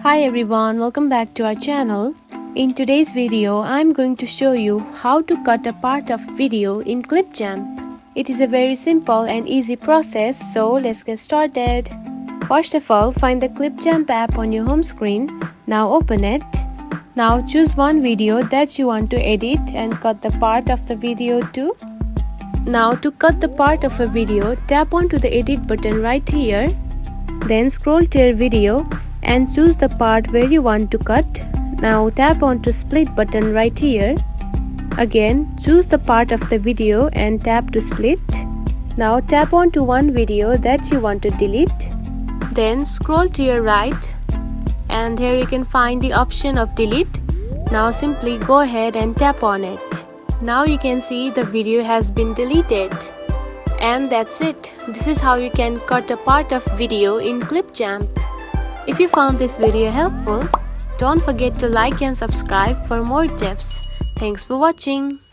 Hi everyone, welcome back to our channel. In today's video, I'm going to show you how to cut a part of video in Clipchamp. It is a very simple and easy process, so let's get started. First of all, find the Clipchamp app on your home screen. Now open it. Now choose one video that you want to edit and cut the part of the video to. Now to cut the part of a video, tap onto the edit button right here. Then scroll to your video and choose the part where you want to cut. Now tap onto split button right here. Again, choose the part of the video and tap to split. Now tap onto one video that you want to delete. Then scroll to your right and here you can find the option of delete. Now simply go ahead and tap on it. Now you can see the video has been deleted. And that's it. This is how you can cut a part of video in Clipchamp. If you found this video helpful, don't forget to like and subscribe for more tips. Thanks for watching.